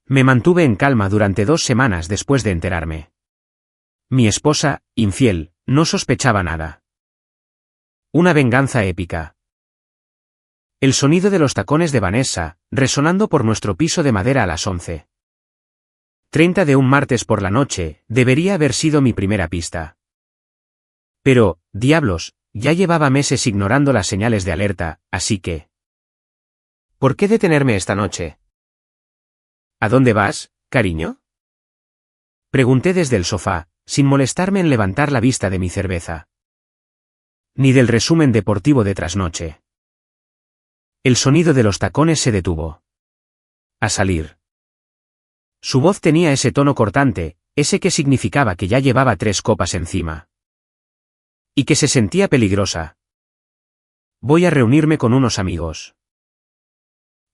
Me mantuve en calma durante 2 semanas después de enterarme. Mi esposa, infiel, no sospechaba nada. Una venganza épica. El sonido de los tacones de Vanessa, resonando por nuestro piso de madera a las 11:30 de un martes por la noche, debería haber sido mi primera pista. Pero, diablos, ya llevaba meses ignorando las señales de alerta, así que... ¿Por qué detenerme esta noche? ¿A dónde vas, cariño? Pregunté desde el sofá, sin molestarme en levantar la vista de mi cerveza. Ni del resumen deportivo de trasnoche. El sonido de los tacones se detuvo. A salir. Su voz tenía ese tono cortante, ese que significaba que ya llevaba 3 copas encima. Y que se sentía peligrosa. Voy a reunirme con unos amigos.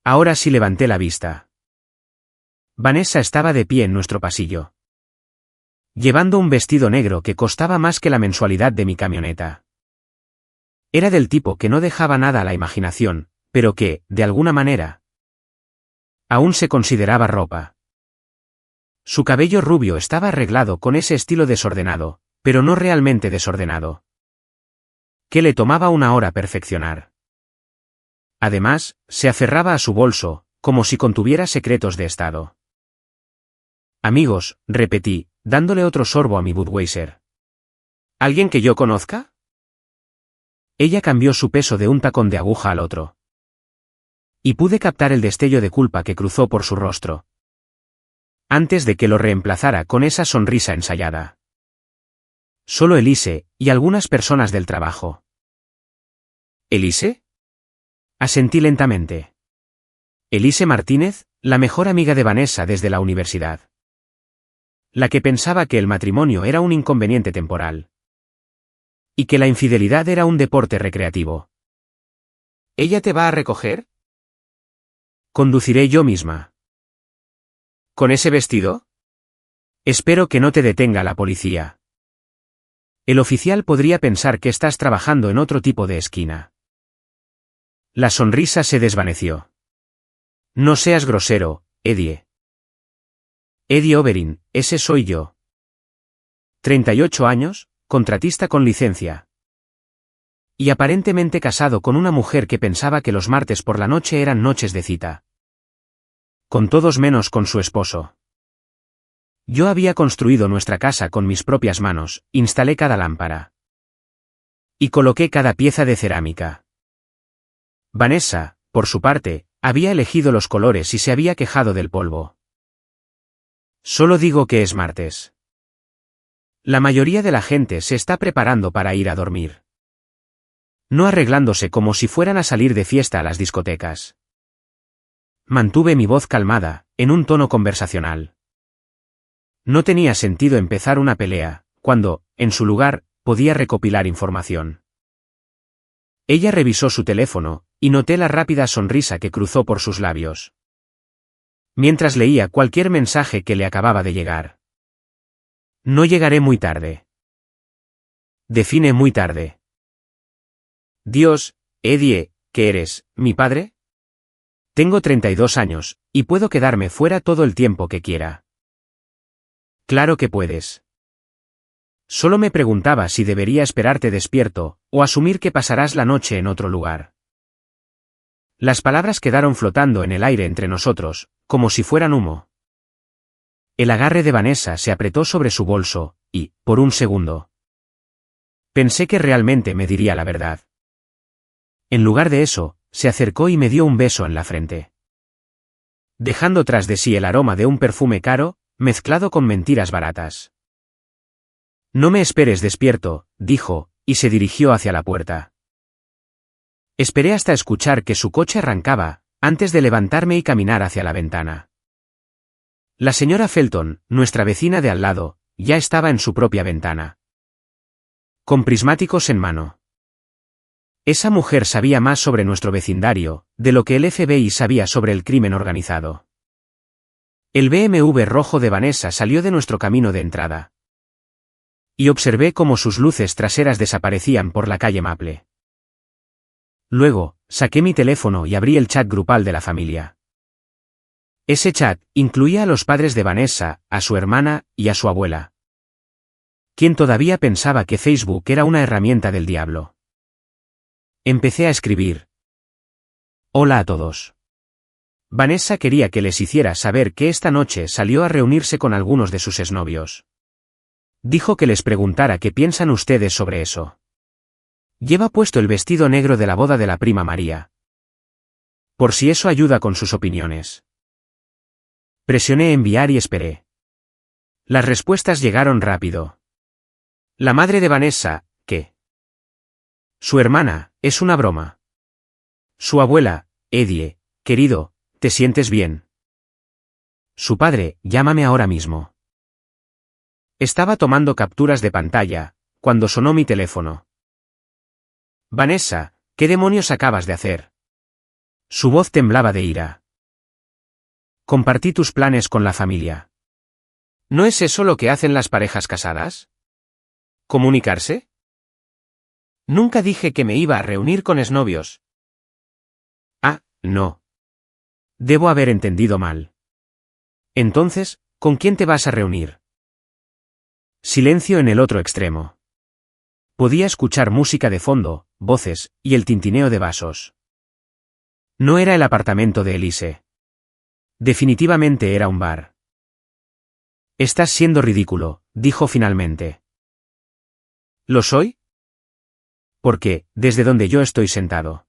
Ahora sí levanté la vista. Vanessa estaba de pie en nuestro pasillo. Llevando un vestido negro que costaba más que la mensualidad de mi camioneta. Era del tipo que no dejaba nada a la imaginación, pero que, de alguna manera, aún se consideraba ropa. Su cabello rubio estaba arreglado con ese estilo desordenado, pero no realmente desordenado. Que le tomaba 1 hora perfeccionar. Además, se aferraba a su bolso, como si contuviera secretos de estado. Amigos, repetí, dándole otro sorbo a mi Budweiser. ¿Alguien que yo conozca? Ella cambió su peso de un tacón de aguja al otro. Y pude captar el destello de culpa que cruzó por su rostro. Antes de que lo reemplazara con esa sonrisa ensayada. Solo Elise, y algunas personas del trabajo. ¿Elise? Asentí lentamente. Elise Martínez, la mejor amiga de Vanessa desde la universidad. La que pensaba que el matrimonio era un inconveniente temporal. Y que la infidelidad era un deporte recreativo. ¿Ella te va a recoger? Conduciré yo misma. ¿Con ese vestido? Espero que no te detenga la policía. El oficial podría pensar que estás trabajando en otro tipo de esquina. La sonrisa se desvaneció. No seas grosero, Eddie. Eddie Oberyn, ese soy yo. 38 años, contratista con licencia. Y aparentemente casado con una mujer que pensaba que los martes por la noche eran noches de cita. Con todos menos con su esposo. Yo había construido nuestra casa con mis propias manos, instalé cada lámpara. Y coloqué cada pieza de cerámica. Vanessa, por su parte, había elegido los colores y se había quejado del polvo. Solo digo que es martes. La mayoría de la gente se está preparando para ir a dormir. No arreglándose como si fueran a salir de fiesta a las discotecas. Mantuve mi voz calmada, en un tono conversacional. No tenía sentido empezar una pelea, cuando, en su lugar, podía recopilar información. Ella revisó su teléfono, y noté la rápida sonrisa que cruzó por sus labios. Mientras leía cualquier mensaje que le acababa de llegar. No llegaré muy tarde. Define muy tarde. Dios, Eddie, ¿qué eres, mi padre? Tengo 32 años, y puedo quedarme fuera todo el tiempo que quiera. Claro que puedes. Solo me preguntaba si debería esperarte despierto, o asumir que pasarás la noche en otro lugar. Las palabras quedaron flotando en el aire entre nosotros, como si fueran humo. El agarre de Vanessa se apretó sobre su bolso, y, por un segundo, pensé que realmente me diría la verdad. En lugar de eso, se acercó y me dio un beso en la frente. Dejando tras de sí el aroma de un perfume caro, mezclado con mentiras baratas. No me esperes despierto, dijo, y se dirigió hacia la puerta. Esperé hasta escuchar que su coche arrancaba, antes de levantarme y caminar hacia la ventana. La señora Felton, nuestra vecina de al lado, ya estaba en su propia ventana. Con prismáticos en mano. Esa mujer sabía más sobre nuestro vecindario, de lo que el FBI sabía sobre el crimen organizado. El BMW rojo de Vanessa salió de nuestro camino de entrada. Y observé cómo sus luces traseras desaparecían por la calle Maple. Luego, saqué mi teléfono y abrí el chat grupal de la familia. Ese chat incluía a los padres de Vanessa, a su hermana y a su abuela. ¿Quién todavía pensaba que Facebook era una herramienta del diablo? Empecé a escribir. Hola a todos. Vanessa quería que les hiciera saber que esta noche salió a reunirse con algunos de sus exnovios. Dijo que les preguntara qué piensan ustedes sobre eso. Lleva puesto el vestido negro de la boda de la prima María. Por si eso ayuda con sus opiniones. Presioné enviar y esperé. Las respuestas llegaron rápido. La madre de Vanessa, ¿qué? Su hermana, es una broma. Su abuela, Edie, querido, ¿te sientes bien? Su padre, llámame ahora mismo. Estaba tomando capturas de pantalla, cuando sonó mi teléfono. Vanessa, ¿qué demonios acabas de hacer? Su voz temblaba de ira. Compartí tus planes con la familia. ¿No es eso lo que hacen las parejas casadas? ¿Comunicarse? Nunca dije que me iba a reunir con exnovios. Ah, no. Debo haber entendido mal. Entonces, ¿con quién te vas a reunir? Silencio en el otro extremo. Podía escuchar música de fondo, voces, y el tintineo de vasos. No era el apartamento de Elise. Definitivamente era un bar. Estás siendo ridículo, dijo finalmente. ¿Lo soy? Porque, desde donde yo estoy sentado.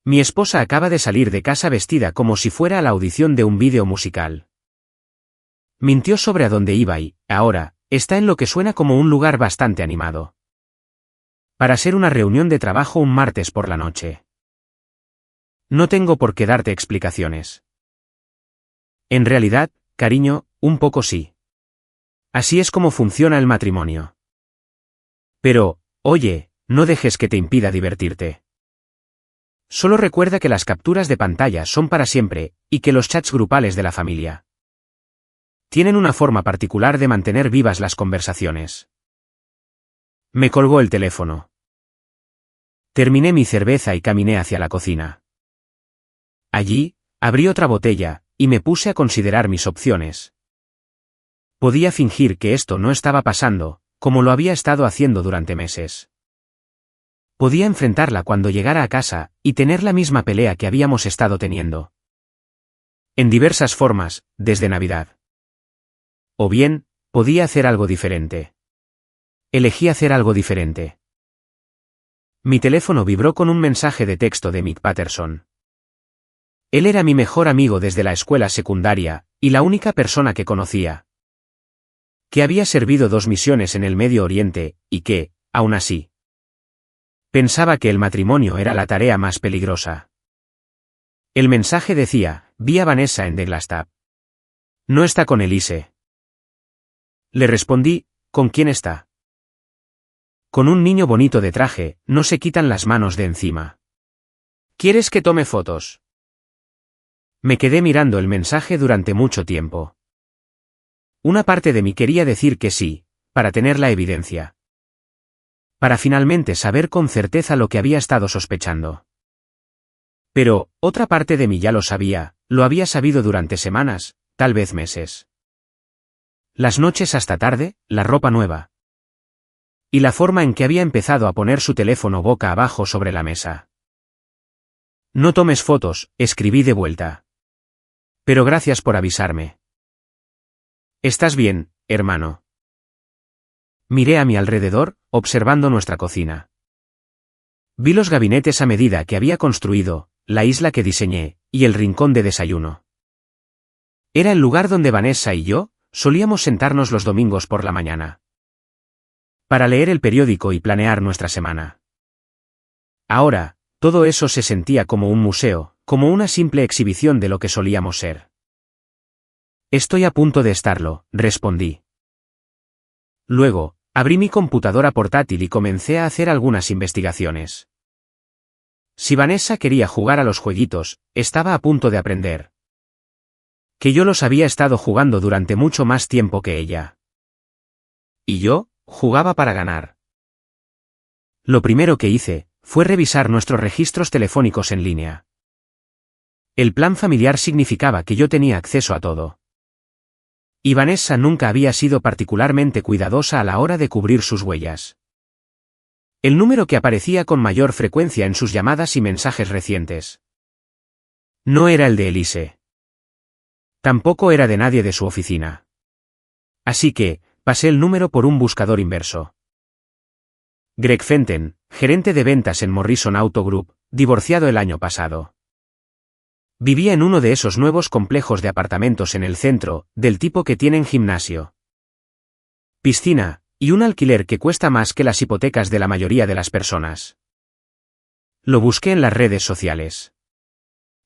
Mi esposa acaba de salir de casa vestida como si fuera a la audición de un vídeo musical. Mintió sobre a dónde iba y, ahora, está en lo que suena como un lugar bastante animado. Para ser una reunión de trabajo un martes por la noche. No tengo por qué darte explicaciones. En realidad, cariño, un poco sí. Así es como funciona el matrimonio. Pero, oye, no dejes que te impida divertirte. Solo recuerda que las capturas de pantalla son para siempre, y que los chats grupales de la familia tienen una forma particular de mantener vivas las conversaciones. Me colgó el teléfono. Terminé mi cerveza y caminé hacia la cocina. Allí, abrí otra botella, y me puse a considerar mis opciones. Podía fingir que esto no estaba pasando, como lo había estado haciendo durante meses. Podía enfrentarla cuando llegara a casa, y tener la misma pelea que habíamos estado teniendo. En diversas formas, desde Navidad. O bien, podía hacer algo diferente. Elegí hacer algo diferente. Mi teléfono vibró con un mensaje de texto de Mick Patterson. Él era mi mejor amigo desde la escuela secundaria, y la única persona que conocía. Que había servido 2 misiones en el Medio Oriente, y que, aún así, pensaba que el matrimonio era la tarea más peligrosa. El mensaje decía, vi a Vanessa en The Glass Tap. No está con Elise. Le respondí, ¿con quién está? Con un niño bonito de traje, no se quitan las manos de encima. ¿Quieres que tome fotos? Me quedé mirando el mensaje durante mucho tiempo. Una parte de mí quería decir que sí, para tener la evidencia. Para finalmente saber con certeza lo que había estado sospechando. Pero, otra parte de mí ya lo sabía, lo había sabido durante semanas, tal vez meses. Las noches hasta tarde, la ropa nueva. Y la forma en que había empezado a poner su teléfono boca abajo sobre la mesa. No tomes fotos, escribí de vuelta. Pero gracias por avisarme. ¿Estás bien, hermano? Miré a mi alrededor, observando nuestra cocina. Vi los gabinetes a medida que había construido, la isla que diseñé, y el rincón de desayuno. Era el lugar donde Vanessa y yo solíamos sentarnos los domingos por la mañana. Para leer el periódico y planear nuestra semana. Ahora, todo eso se sentía como un museo, como una simple exhibición de lo que solíamos ser. Estoy a punto de estarlo, respondí. Luego, abrí mi computadora portátil y comencé a hacer algunas investigaciones. Si Vanessa quería jugar a los jueguitos, estaba a punto de aprender. Que yo los había estado jugando durante mucho más tiempo que ella. Y yo, jugaba para ganar. Lo primero que hice, fue revisar nuestros registros telefónicos en línea. El plan familiar significaba que yo tenía acceso a todo. Y Vanessa nunca había sido particularmente cuidadosa a la hora de cubrir sus huellas. El número que aparecía con mayor frecuencia en sus llamadas y mensajes recientes no era el de Elise. Tampoco era de nadie de su oficina. Así que, pasé el número por un buscador inverso. Greg Fenton, gerente de ventas en Morrison Auto Group, divorciado el año pasado. Vivía en uno de esos nuevos complejos de apartamentos en el centro, del tipo que tienen gimnasio, piscina, y un alquiler que cuesta más que las hipotecas de la mayoría de las personas. Lo busqué en las redes sociales.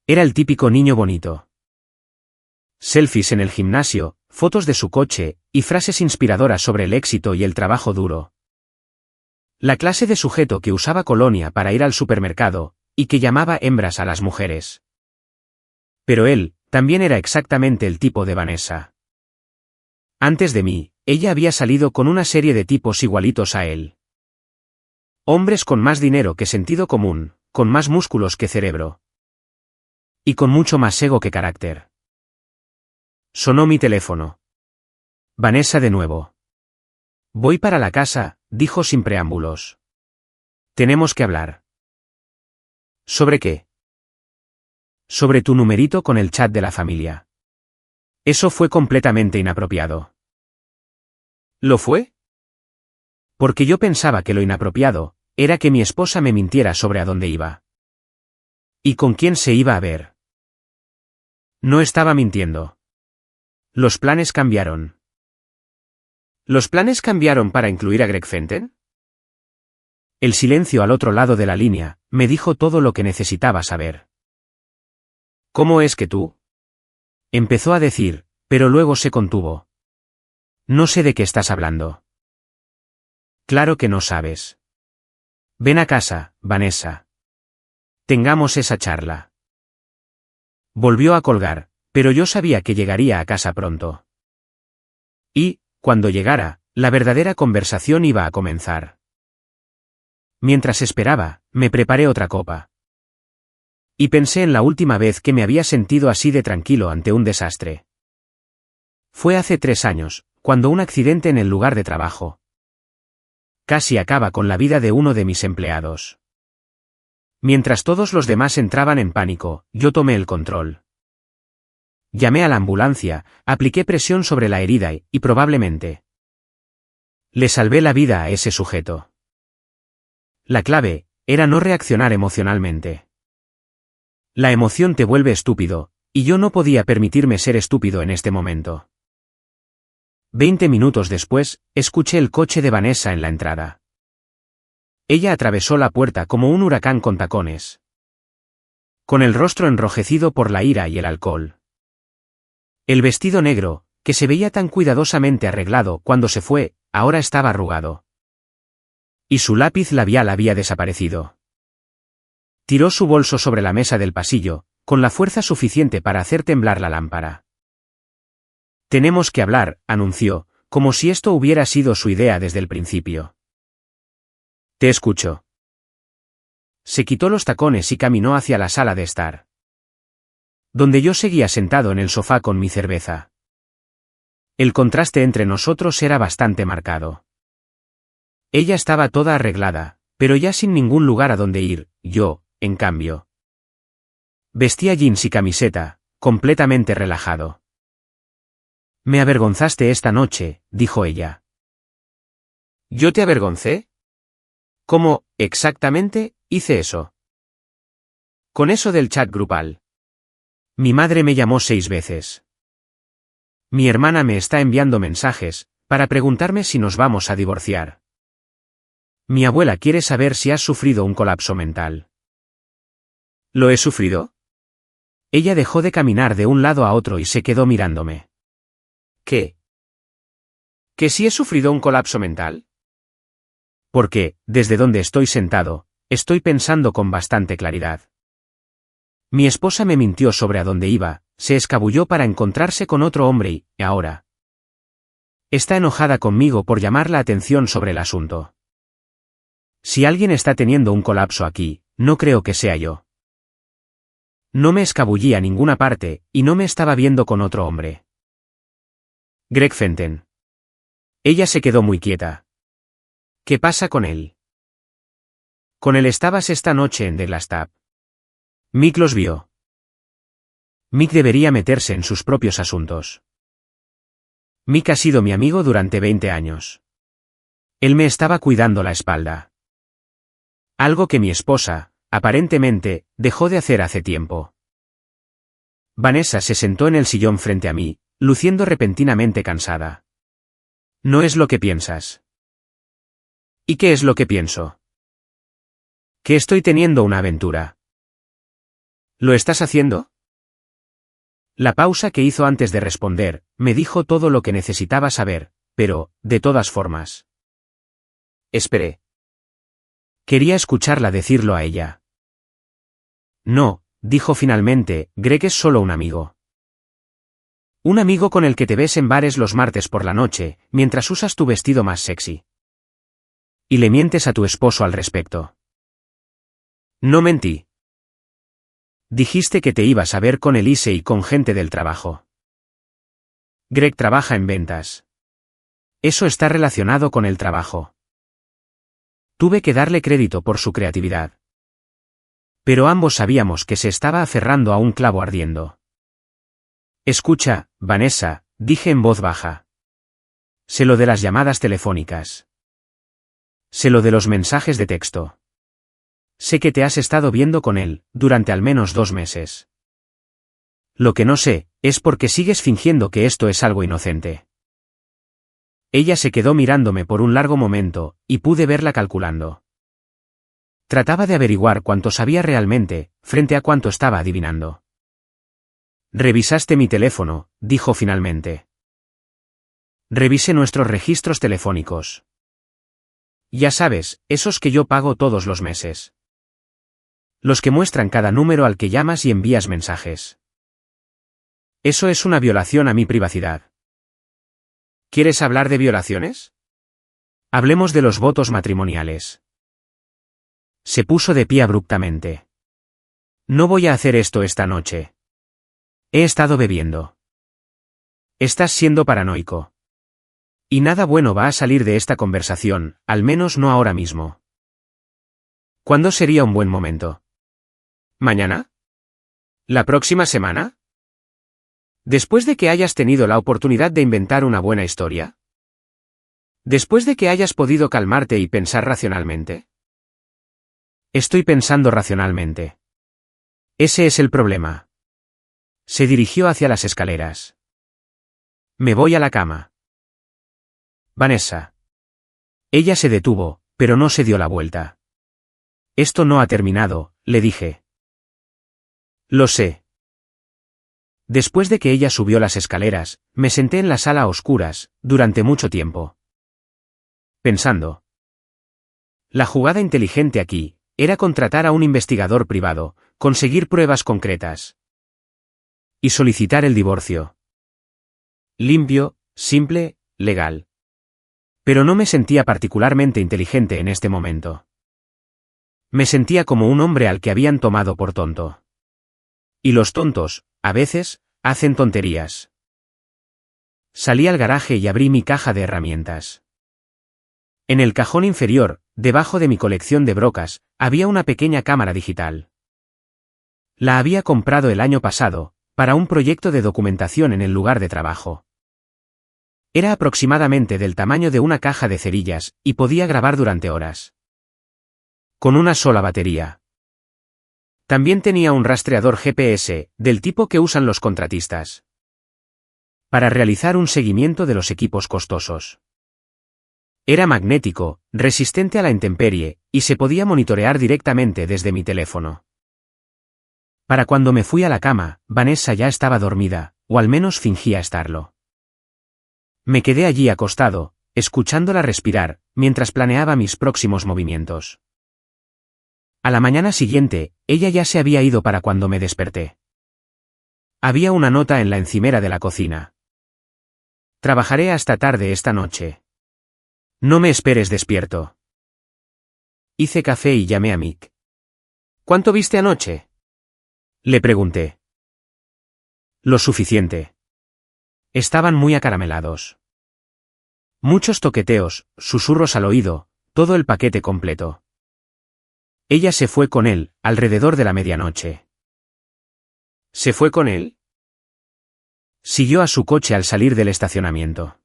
Era el típico niño bonito. Selfies en el gimnasio, fotos de su coche, y frases inspiradoras sobre el éxito y el trabajo duro. La clase de sujeto que usaba colonia para ir al supermercado, y que llamaba hembras a las mujeres. Pero él, también era exactamente el tipo de Vanessa. Antes de mí, ella había salido con una serie de tipos igualitos a él. Hombres con más dinero que sentido común, con más músculos que cerebro. Y con mucho más ego que carácter. Sonó mi teléfono. Vanessa de nuevo. Voy para la casa, dijo sin preámbulos. Tenemos que hablar. ¿Sobre qué? Sobre tu numerito con el chat de la familia. Eso fue completamente inapropiado. ¿Lo fue? Porque yo pensaba que lo inapropiado era que mi esposa me mintiera sobre a dónde iba. ¿Y con quién se iba a ver? No estaba mintiendo. Los planes cambiaron. ¿Los planes cambiaron para incluir a Greg Fenton? El silencio al otro lado de la línea me dijo todo lo que necesitaba saber. ¿Cómo es que tú? Empezó a decir, pero luego se contuvo. No sé de qué estás hablando. Claro que no sabes. Ven a casa, Vanessa. Tengamos esa charla. Volvió a colgar, pero yo sabía que llegaría a casa pronto. Y, cuando llegara, la verdadera conversación iba a comenzar. Mientras esperaba, me preparé otra copa. Y pensé en la última vez que me había sentido así de tranquilo ante un desastre. Fue hace 3 años, cuando un accidente en el lugar de trabajo casi acaba con la vida de uno de mis empleados. Mientras todos los demás entraban en pánico, yo tomé el control. Llamé a la ambulancia, apliqué presión sobre la herida y probablemente le salvé la vida a ese sujeto. La clave era no reaccionar emocionalmente. La emoción te vuelve estúpido, y yo no podía permitirme ser estúpido en este momento. 20 minutos después, escuché el coche de Vanessa en la entrada. Ella atravesó la puerta como un huracán con tacones, con el rostro enrojecido por la ira y el alcohol. El vestido negro, que se veía tan cuidadosamente arreglado cuando se fue, ahora estaba arrugado. Y su lápiz labial había desaparecido. Tiró su bolso sobre la mesa del pasillo, con la fuerza suficiente para hacer temblar la lámpara. Tenemos que hablar, anunció, como si esto hubiera sido su idea desde el principio. Te escucho. Se quitó los tacones y caminó hacia la sala de estar, donde yo seguía sentado en el sofá con mi cerveza. El contraste entre nosotros era bastante marcado. Ella estaba toda arreglada, pero ya sin ningún lugar a donde ir, yo, en cambio. Vestía jeans y camiseta, completamente relajado. Me avergonzaste esta noche, dijo ella. ¿Yo te avergoncé? ¿Cómo, exactamente, hice eso? Con eso del chat grupal. Mi madre me llamó 6 veces. Mi hermana me está enviando mensajes, para preguntarme si nos vamos a divorciar. Mi abuela quiere saber si has sufrido un colapso mental. ¿Lo he sufrido? Ella dejó de caminar de un lado a otro y se quedó mirándome. ¿Qué? ¿Que si he sufrido un colapso mental? Porque, desde donde estoy sentado, estoy pensando con bastante claridad. Mi esposa me mintió sobre a dónde iba, se escabulló para encontrarse con otro hombre y, ahora, está enojada conmigo por llamar la atención sobre el asunto. Si alguien está teniendo un colapso aquí, no creo que sea yo. No me escabullí a ninguna parte, y no me estaba viendo con otro hombre. Greg Fenton. Ella se quedó muy quieta. ¿Qué pasa con él? Con él estabas esta noche en The Glass Tap. Mick los vio. Mick debería meterse en sus propios asuntos. Mick ha sido mi amigo durante 20 años. Él me estaba cuidando la espalda. Algo que mi esposa, aparentemente, dejó de hacer hace tiempo. Vanessa se sentó en el sillón frente a mí, luciendo repentinamente cansada. No es lo que piensas. ¿Y qué es lo que pienso? Que estoy teniendo una aventura. ¿Lo estás haciendo? La pausa que hizo antes de responder, me dijo todo lo que necesitaba saber, pero, de todas formas. Esperé. Quería escucharla decirlo a ella. No, dijo finalmente, Greg es solo un amigo. Un amigo con el que te ves en bares los martes por la noche, mientras usas tu vestido más sexy. Y le mientes a tu esposo al respecto. No mentí. Dijiste que te ibas a ver con Elise y con gente del trabajo. Greg trabaja en ventas. Eso está relacionado con el trabajo. Tuve que darle crédito por su creatividad. Pero ambos sabíamos que se estaba aferrando a un clavo ardiendo. Escucha, Vanessa, dije en voz baja. Sé lo de las llamadas telefónicas. Sé lo de los mensajes de texto. Sé que te has estado viendo con él, durante al menos 2 meses. Lo que no sé, es por qué sigues fingiendo que esto es algo inocente. Ella se quedó mirándome por un largo momento, y pude verla calculando. Trataba de averiguar cuánto sabía realmente, frente a cuánto estaba adivinando. Revisaste mi teléfono, dijo finalmente. Revisé nuestros registros telefónicos. Ya sabes, esos que yo pago todos los meses. Los que muestran cada número al que llamas y envías mensajes. Eso es una violación a mi privacidad. ¿Quieres hablar de violaciones? Hablemos de los votos matrimoniales. Se puso de pie abruptamente. No voy a hacer esto esta noche. He estado bebiendo. Estás siendo paranoico. Y nada bueno va a salir de esta conversación, al menos no ahora mismo. ¿Cuándo sería un buen momento? ¿Mañana? ¿La próxima semana? ¿Después de que hayas tenido la oportunidad de inventar una buena historia? ¿Después de que hayas podido calmarte y pensar racionalmente? Estoy pensando racionalmente. Ese es el problema. Se dirigió hacia las escaleras. Me voy a la cama. Vanessa. Ella se detuvo, pero no se dio la vuelta. Esto no ha terminado, le dije. Lo sé. Después de que ella subió las escaleras, me senté en la sala a oscuras, durante mucho tiempo. Pensando. La jugada inteligente aquí, era contratar a un investigador privado, conseguir pruebas concretas. Y solicitar el divorcio. Limpio, simple, legal. Pero no me sentía particularmente inteligente en este momento. Me sentía como un hombre al que habían tomado por tonto. Y los tontos, a veces, hacen tonterías. Salí al garaje y abrí mi caja de herramientas. En el cajón inferior, debajo de mi colección de brocas, había una pequeña cámara digital. La había comprado el año pasado, para un proyecto de documentación en el lugar de trabajo. Era aproximadamente del tamaño de una caja de cerillas, y podía grabar durante horas. Con una sola batería. También tenía un rastreador GPS, del tipo que usan los contratistas. Para realizar un seguimiento de los equipos costosos. Era magnético, resistente a la intemperie, y se podía monitorear directamente desde mi teléfono. Para cuando me fui a la cama, Vanessa ya estaba dormida, o al menos fingía estarlo. Me quedé allí acostado, escuchándola respirar, mientras planeaba mis próximos movimientos. A la mañana siguiente, ella ya se había ido para cuando me desperté. Había una nota en la encimera de la cocina. Trabajaré hasta tarde esta noche. No me esperes despierto. Hice café y llamé a Mick. ¿Cuánto viste anoche? Le pregunté. Lo suficiente. Estaban muy acaramelados. Muchos toqueteos, susurros al oído, todo el paquete completo. Ella se fue con él, alrededor de la medianoche. ¿Se fue con él? Siguió a su coche al salir del estacionamiento.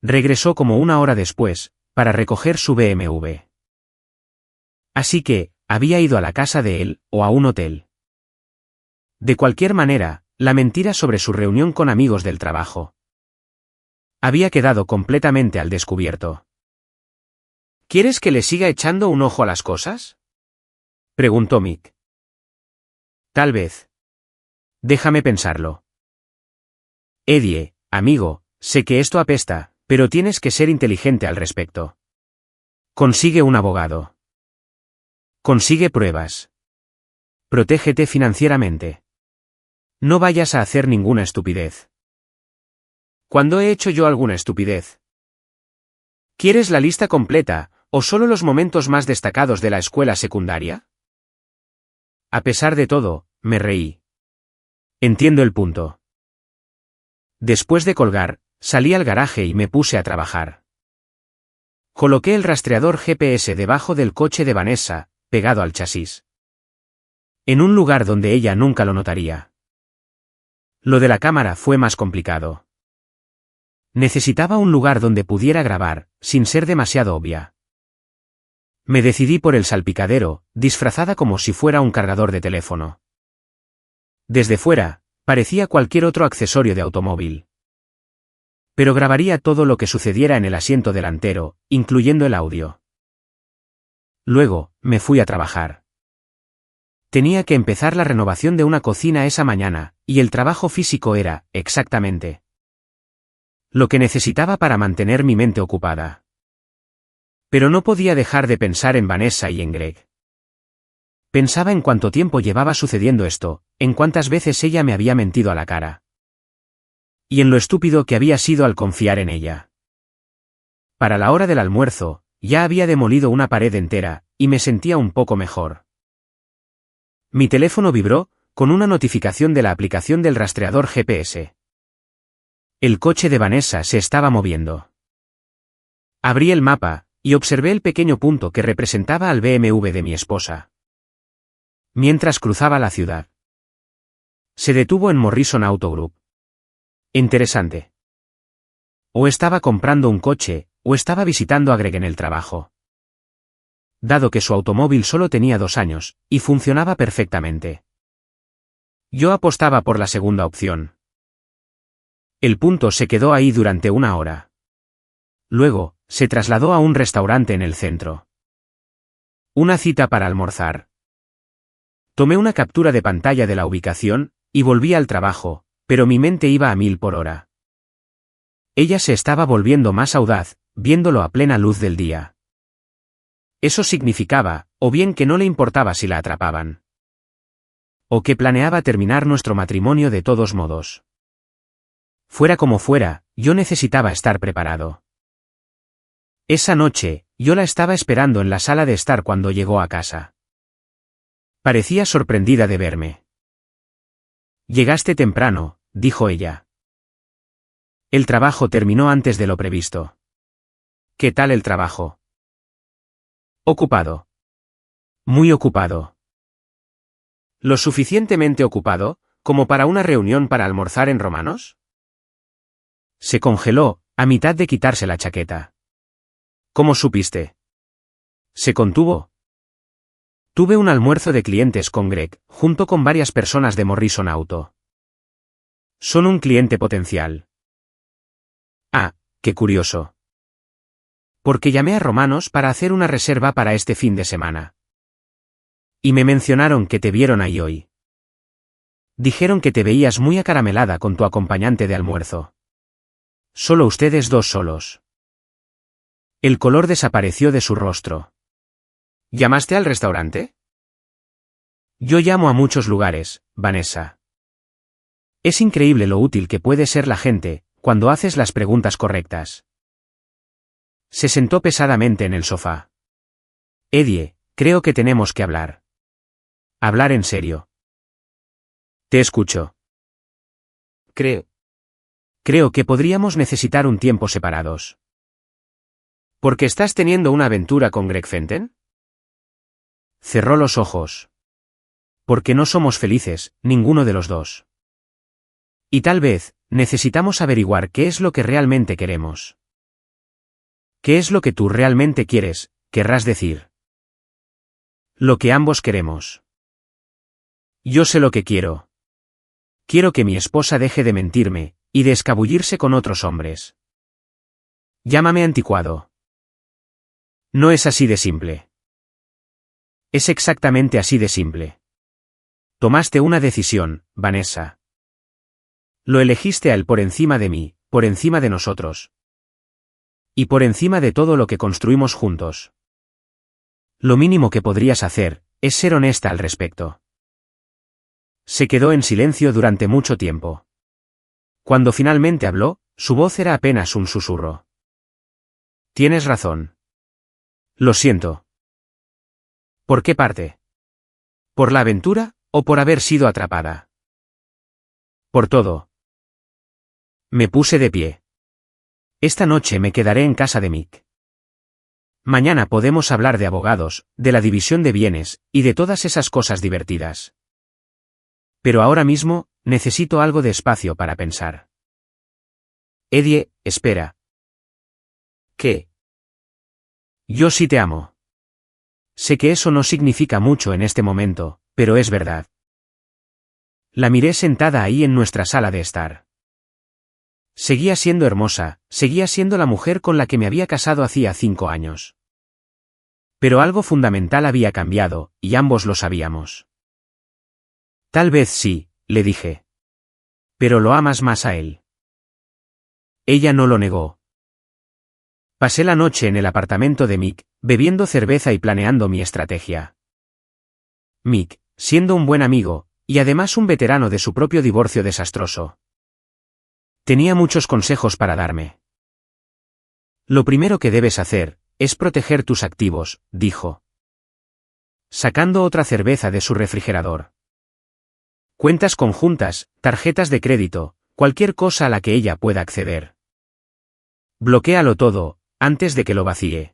Regresó como una hora después, para recoger su BMW. Así que, había ido a la casa de él, o a un hotel. De cualquier manera, la mentira sobre su reunión con amigos del trabajo había quedado completamente al descubierto. ¿Quieres que le siga echando un ojo a las cosas?, preguntó Mick. Tal vez. Déjame pensarlo. Eddie, amigo, sé que esto apesta, pero tienes que ser inteligente al respecto. Consigue un abogado. Consigue pruebas. Protégete financieramente. No vayas a hacer ninguna estupidez. ¿Cuándo he hecho yo alguna estupidez? ¿Quieres la lista completa, o solo los momentos más destacados de la escuela secundaria? A pesar de todo, me reí. Entiendo el punto. Después de colgar, salí al garaje y me puse a trabajar. Coloqué el rastreador GPS debajo del coche de Vanessa, pegado al chasis. En un lugar donde ella nunca lo notaría. Lo de la cámara fue más complicado. Necesitaba un lugar donde pudiera grabar, sin ser demasiado obvia. Me decidí por el salpicadero, disfrazada como si fuera un cargador de teléfono. Desde fuera, parecía cualquier otro accesorio de automóvil. Pero grabaría todo lo que sucediera en el asiento delantero, incluyendo el audio. Luego, me fui a trabajar. Tenía que empezar la renovación de una cocina esa mañana, y el trabajo físico era, exactamente, lo que necesitaba para mantener mi mente ocupada. Pero no podía dejar de pensar en Vanessa y en Greg. Pensaba en cuánto tiempo llevaba sucediendo esto, en cuántas veces ella me había mentido a la cara. Y en lo estúpido que había sido al confiar en ella. Para la hora del almuerzo, ya había demolido una pared entera, y me sentía un poco mejor. Mi teléfono vibró, con una notificación de la aplicación del rastreador GPS. El coche de Vanessa se estaba moviendo. Abrí el mapa, y observé el pequeño punto que representaba al BMW de mi esposa. Mientras cruzaba la ciudad. Se detuvo en Morrison Auto Group. Interesante. O estaba comprando un coche, o estaba visitando a Greg en el trabajo. Dado que su automóvil solo tenía 2 años, y funcionaba perfectamente. Yo apostaba por la segunda opción. El punto se quedó ahí durante 1 hora. Luego, se trasladó a un restaurante en el centro. Una cita para almorzar. Tomé una captura de pantalla de la ubicación, y volví al trabajo, pero mi mente iba a 1000 por hora. Ella se estaba volviendo más audaz, viéndolo a plena luz del día. Eso significaba, o bien que no le importaba si la atrapaban. O que planeaba terminar nuestro matrimonio de todos modos. Fuera como fuera, yo necesitaba estar preparado. Esa noche, yo la estaba esperando en la sala de estar cuando llegó a casa. Parecía sorprendida de verme. Llegaste temprano, dijo ella. El trabajo terminó antes de lo previsto. ¿Qué tal el trabajo? Ocupado. Muy ocupado. ¿Lo suficientemente ocupado, como para una reunión para almorzar en Romanos? Se congeló, a mitad de quitarse la chaqueta. ¿Cómo supiste? Se contuvo. Tuve un almuerzo de clientes con Greg, junto con varias personas de Morrison Auto. Son un cliente potencial. Ah, qué curioso. Porque llamé a Romanos para hacer una reserva para este fin de semana. Y me mencionaron que te vieron ahí hoy. Dijeron que te veías muy acaramelada con tu acompañante de almuerzo. Solo ustedes 2 solos. El color desapareció de su rostro. ¿Llamaste al restaurante? Yo llamo a muchos lugares, Vanessa. Es increíble lo útil que puede ser la gente, cuando haces las preguntas correctas. Se sentó pesadamente en el sofá. Eddie, creo que tenemos que hablar. Hablar en serio. Te escucho. Creo que podríamos necesitar un tiempo separados. ¿Por qué estás teniendo una aventura con Greg Fenton? Cerró los ojos. Porque no somos felices, ninguno de los dos. Y tal vez, necesitamos averiguar qué es lo que realmente queremos. ¿Qué es lo que tú realmente quieres, querrás decir? Lo que ambos queremos. Yo sé lo que quiero. Quiero que mi esposa deje de mentirme, y de escabullirse con otros hombres. Llámame anticuado. No es así de simple. Es exactamente así de simple. Tomaste una decisión, Vanessa. Lo elegiste a él por encima de mí, por encima de nosotros. Y por encima de todo lo que construimos juntos. Lo mínimo que podrías hacer, es ser honesta al respecto. Se quedó en silencio durante mucho tiempo. Cuando finalmente habló, su voz era apenas un susurro. Tienes razón. Lo siento. ¿Por qué parte? ¿Por la aventura, o por haber sido atrapada? Por todo. Me puse de pie. Esta noche me quedaré en casa de Mick. Mañana podemos hablar de abogados, de la división de bienes, y de todas esas cosas divertidas. Pero ahora mismo, necesito algo de espacio para pensar. Eddie, espera. ¿Qué? Yo sí te amo. Sé que eso no significa mucho en este momento, pero es verdad. La miré sentada ahí en nuestra sala de estar. Seguía siendo hermosa, seguía siendo la mujer con la que me había casado hacía 5 años. Pero algo fundamental había cambiado, y ambos lo sabíamos. Tal vez sí, le dije. Pero lo amas más a él. Ella no lo negó. Pasé la noche en el apartamento de Mick, bebiendo cerveza y planeando mi estrategia. Mick, siendo un buen amigo, y además un veterano de su propio divorcio desastroso. Tenía muchos consejos para darme. Lo primero que debes hacer, es proteger tus activos, dijo. Sacando otra cerveza de su refrigerador. Cuentas conjuntas, tarjetas de crédito, cualquier cosa a la que ella pueda acceder. Bloquéalo todo, antes de que lo vacíe.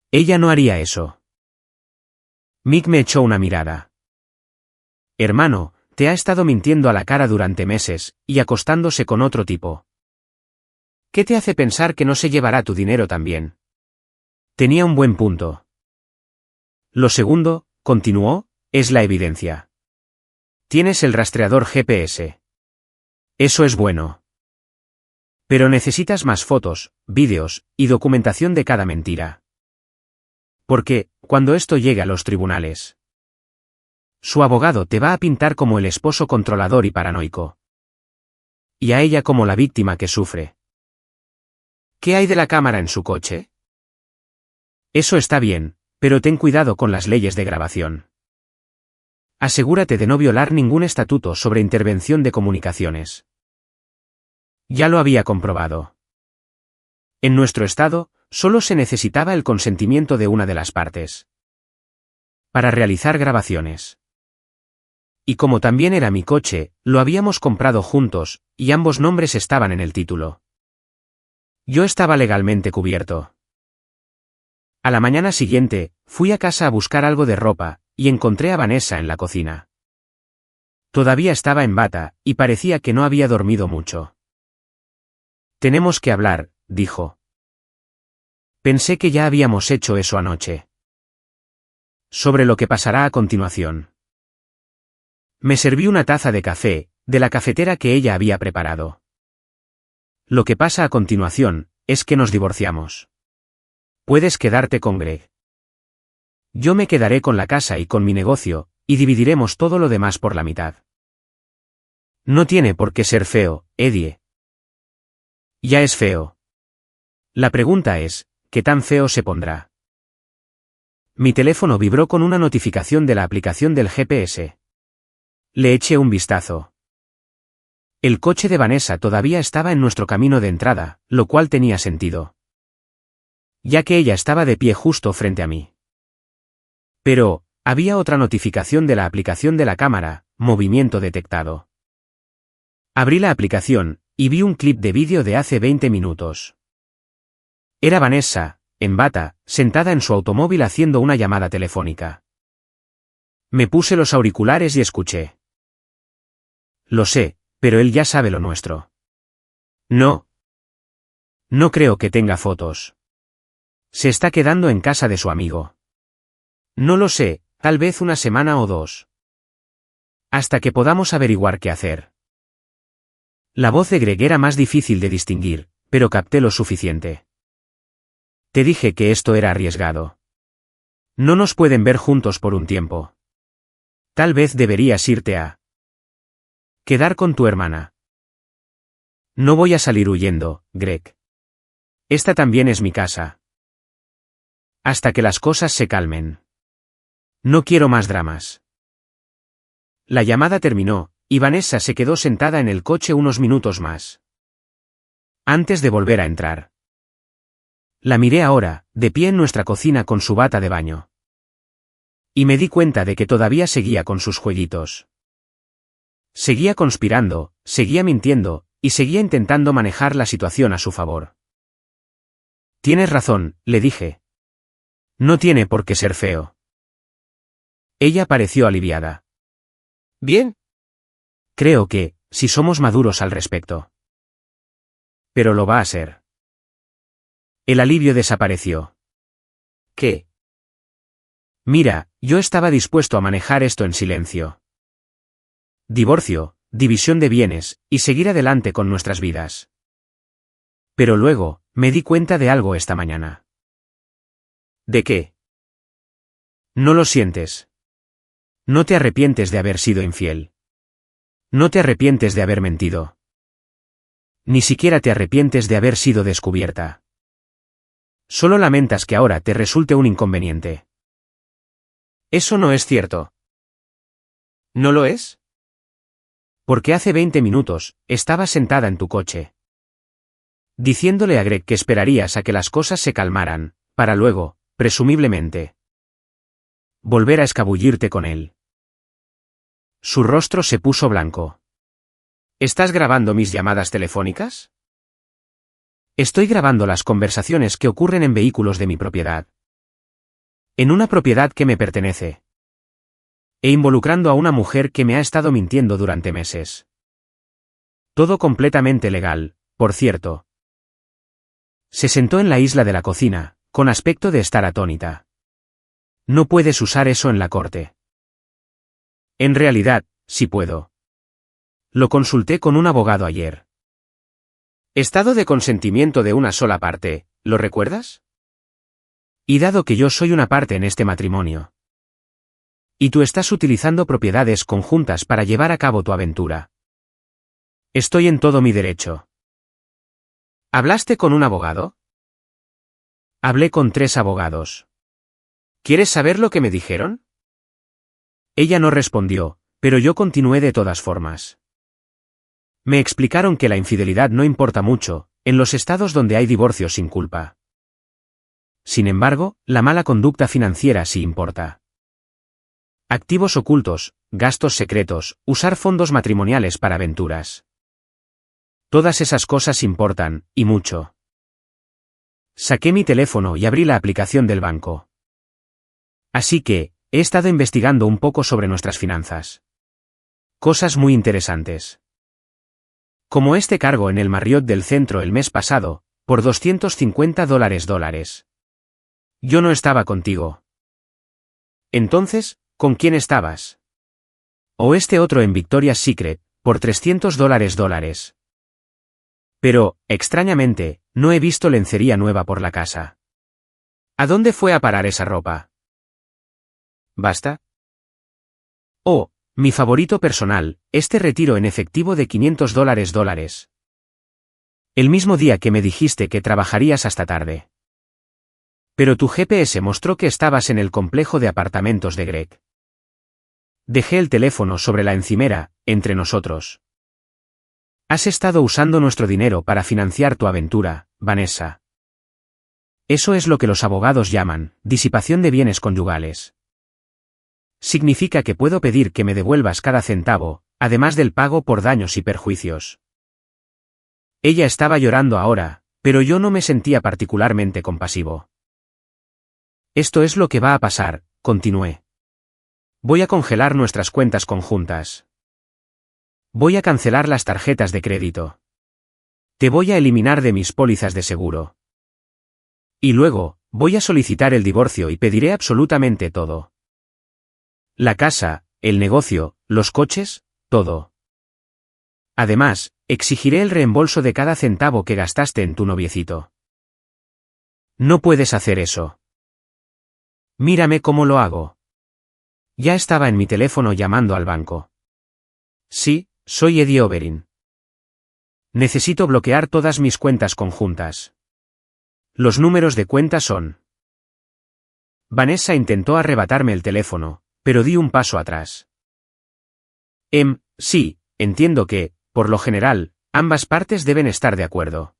Ella no haría eso. Mick me echó una mirada. Hermano, te ha estado mintiendo a la cara durante meses, y acostándose con otro tipo. ¿Qué te hace pensar que no se llevará tu dinero también? Tenía un buen punto. Lo segundo, continuó, es la evidencia. Tienes el rastreador GPS. Eso es bueno. Pero necesitas más fotos, vídeos, y documentación de cada mentira. Porque, cuando esto llegue a los tribunales, su abogado te va a pintar como el esposo controlador y paranoico. Y a ella como la víctima que sufre. ¿Qué hay de la cámara en su coche? Eso está bien, pero ten cuidado con las leyes de grabación. Asegúrate de no violar ningún estatuto sobre intervención de comunicaciones. Ya lo había comprobado. En nuestro estado, solo se necesitaba el consentimiento de una de las partes. Para realizar grabaciones. Y como también era mi coche, lo habíamos comprado juntos, y ambos nombres estaban en el título. Yo estaba legalmente cubierto. A la mañana siguiente, fui a casa a buscar algo de ropa, y encontré a Vanessa en la cocina. Todavía estaba en bata, y parecía que no había dormido mucho. Tenemos que hablar, dijo. Pensé que ya habíamos hecho eso anoche. Sobre lo que pasará a continuación. Me serví una taza de café, de la cafetera que ella había preparado. Lo que pasa a continuación, es que nos divorciamos. Puedes quedarte con Greg. Yo me quedaré con la casa y con mi negocio, y dividiremos todo lo demás por la mitad. No tiene por qué ser feo, Eddie. Ya es feo. La pregunta es, ¿qué tan feo se pondrá? Mi teléfono vibró con una notificación de la aplicación del GPS. Le eché un vistazo. El coche de Vanessa todavía estaba en nuestro camino de entrada, lo cual tenía sentido. Ya que ella estaba de pie justo frente a mí. Pero, había otra notificación de la aplicación de la cámara, movimiento detectado. Abrí la aplicación, y vi un clip de vídeo de hace 20 minutos. Era Vanessa, en bata, sentada en su automóvil haciendo una llamada telefónica. Me puse los auriculares y escuché. Lo sé, pero él ya sabe lo nuestro. No. No creo que tenga fotos. Se está quedando en casa de su amigo. No lo sé, tal vez una semana o 2. Hasta que podamos averiguar qué hacer. La voz de Greg era más difícil de distinguir, pero capté lo suficiente. Te dije que esto era arriesgado. No nos pueden ver juntos por un tiempo. Tal vez deberías irte a quedar con tu hermana. No voy a salir huyendo, Greg. Esta también es mi casa. Hasta que las cosas se calmen. No quiero más dramas. La llamada terminó, y Vanessa se quedó sentada en el coche unos minutos más. Antes de volver a entrar. La miré ahora, de pie en nuestra cocina con su bata de baño. Y me di cuenta de que todavía seguía con sus jueguitos. Seguía conspirando, seguía mintiendo, y seguía intentando manejar la situación a su favor. Tienes razón, le dije. No tiene por qué ser feo. Ella pareció aliviada. Bien. Creo que, si somos maduros al respecto. Pero lo va a ser. El alivio desapareció. ¿Qué? Mira, yo estaba dispuesto a manejar esto en silencio. Divorcio, división de bienes, y seguir adelante con nuestras vidas. Pero luego, me di cuenta de algo esta mañana. ¿De qué? No lo sientes. No te arrepientes de haber sido infiel. No te arrepientes de haber mentido. Ni siquiera te arrepientes de haber sido descubierta. Solo lamentas que ahora te resulte un inconveniente. Eso no es cierto. ¿No lo es? Porque hace 20 minutos, estabas sentada en tu coche. Diciéndole a Greg que esperarías a que las cosas se calmaran, para luego, presumiblemente, volver a escabullirte con él. Su rostro se puso blanco. ¿Estás grabando mis llamadas telefónicas? Estoy grabando las conversaciones que ocurren en vehículos de mi propiedad. En una propiedad que me pertenece. E involucrando a una mujer que me ha estado mintiendo durante meses. Todo completamente legal, por cierto. Se sentó en la isla de la cocina, con aspecto de estar atónita. No puedes usar eso en la corte. En realidad, sí puedo. Lo consulté con un abogado ayer. Estado de consentimiento de una sola parte, ¿lo recuerdas? Y dado que yo soy una parte en este matrimonio. Y tú estás utilizando propiedades conjuntas para llevar a cabo tu aventura. Estoy en todo mi derecho. ¿Hablaste con un abogado? Hablé con 3 abogados. ¿Quieres saber lo que me dijeron? Ella no respondió, pero yo continué de todas formas. Me explicaron que la infidelidad no importa mucho, en los estados donde hay divorcio sin culpa. Sin embargo, la mala conducta financiera sí importa. Activos ocultos, gastos secretos, usar fondos matrimoniales para aventuras. Todas esas cosas importan, y mucho. Saqué mi teléfono y abrí la aplicación del banco. Así que, he estado investigando un poco sobre nuestras finanzas. Cosas muy interesantes. Como este cargo en el Marriott del centro el mes pasado, por $250. Yo no estaba contigo. Entonces, ¿con quién estabas? O este otro en Victoria's Secret, por $300. Pero, extrañamente, no he visto lencería nueva por la casa. ¿A dónde fue a parar esa ropa? ¿Basta? Oh, mi favorito personal, este retiro en efectivo de $500. El mismo día que me dijiste que trabajarías hasta tarde. Pero tu GPS mostró que estabas en el complejo de apartamentos de Greg. Dejé el teléfono sobre la encimera, entre nosotros. Has estado usando nuestro dinero para financiar tu aventura, Vanessa. Eso es lo que los abogados llaman disipación de bienes conyugales. Significa que puedo pedir que me devuelvas cada centavo, además del pago por daños y perjuicios. Ella estaba llorando ahora, pero yo no me sentía particularmente compasivo. Esto es lo que va a pasar, continué. Voy a congelar nuestras cuentas conjuntas. Voy a cancelar las tarjetas de crédito. Te voy a eliminar de mis pólizas de seguro. Y luego, voy a solicitar el divorcio y pediré absolutamente todo. La casa, el negocio, los coches, todo. Además, exigiré el reembolso de cada centavo que gastaste en tu noviecito. No puedes hacer eso. Mírame cómo lo hago. Ya estaba en mi teléfono llamando al banco. Sí, soy Eddie Oberyn. Necesito bloquear todas mis cuentas conjuntas. Los números de cuenta son. Vanessa intentó arrebatarme el teléfono, pero di un paso atrás. Sí, entiendo que, por lo general, ambas partes deben estar de acuerdo.